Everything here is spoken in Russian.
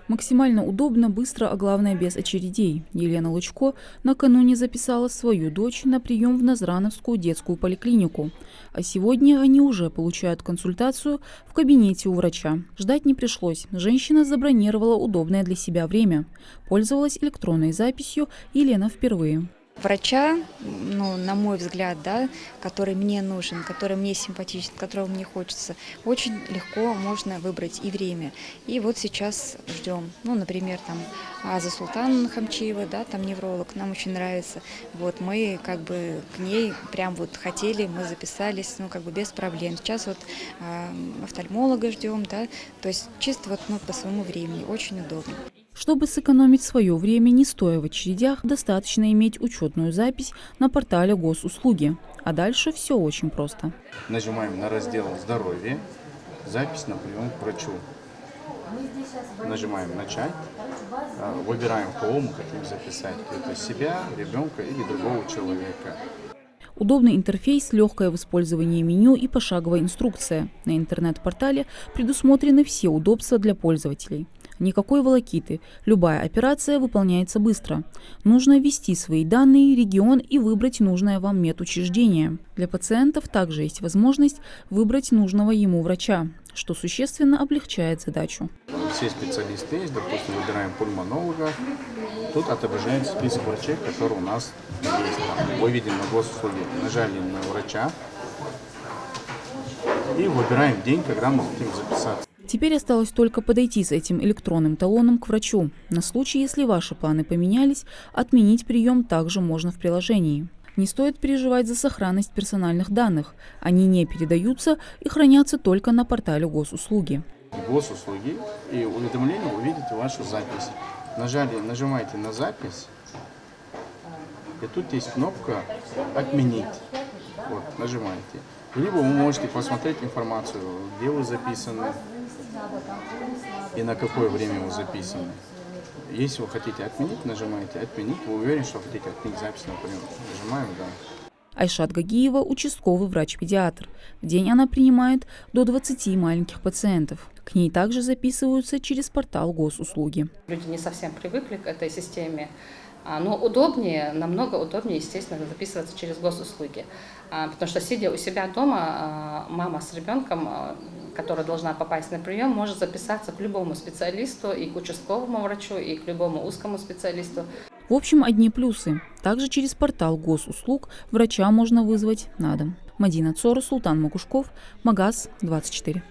Максимально удобно, быстро, а главное без очередей. Елена Лучко накануне записала свою дочь на прием в Назрановскую детскую поликлинику. А сегодня они уже получают консультацию в кабинете у врача. Ждать не пришлось. Женщина забронировала удобное для себя время. Пользовалась электронной записью Елена впервые. Врача, на мой взгляд, да, который мне нужен, который мне симпатичен, которого мне хочется, очень легко можно выбрать и время. И вот сейчас ждем. Например, там Аза Султан Хамчиева, да, там невролог, нам очень нравится. Вот мы к ней прям хотели, мы записались, без проблем. Сейчас офтальмолога ждем, да, то есть чисто по своему времени, очень удобно. Чтобы сэкономить свое время, не стоя в очередях, достаточно иметь учетную запись на портале госуслуги. А дальше все очень просто. Нажимаем на раздел «Здоровье», запись на прием к врачу. Нажимаем «Начать», выбираем, кого мы хотим записать. Это себя, ребенка или другого человека. Удобный интерфейс, легкое в использовании меню и пошаговая инструкция. На интернет-портале предусмотрены все удобства для пользователей. Никакой волокиты. Любая операция выполняется быстро. Нужно ввести свои данные, регион и выбрать нужное вам медучреждение. Для пациентов также есть возможность выбрать нужного ему врача, что существенно облегчает задачу. Все специалисты есть, допустим, выбираем пульмонолога. Тут отображается список врачей, которые у нас есть. Выведен на госуслуги. Нажали на врача и выбираем день, когда мы хотим записаться. Теперь осталось только подойти с этим электронным талоном к врачу. На случай, если ваши планы поменялись, отменить прием также можно в приложении. Не стоит переживать за сохранность персональных данных. Они не передаются и хранятся только на портале госуслуги. Госуслуги и уведомления вы видите вашу запись. Нажимаете на запись, и тут есть кнопка «Отменить». Вот, нажимаете. Либо вы можете посмотреть информацию, где вы записаны и на какое время вы записаны. Если вы хотите отменить, нажимаете «Отменить». Вы уверены, что хотите отменить запись на прием? Нажимаем «Да». Айшат Гагиева – участковый врач-педиатр. В день она принимает до 20 маленьких пациентов. К ней также записываются через портал госуслуги. Люди не совсем привыкли к этой системе. Но удобнее, намного удобнее, естественно, записываться через госуслуги. Потому что, сидя у себя дома, мама с ребенком, которая должна попасть на прием, может записаться к любому специалисту, и к участковому врачу, и к любому узкому специалисту. В общем, одни плюсы. Также через портал госуслуг врача можно вызвать на дом. Мадина Цора, Султан Макушков, Магаз 24.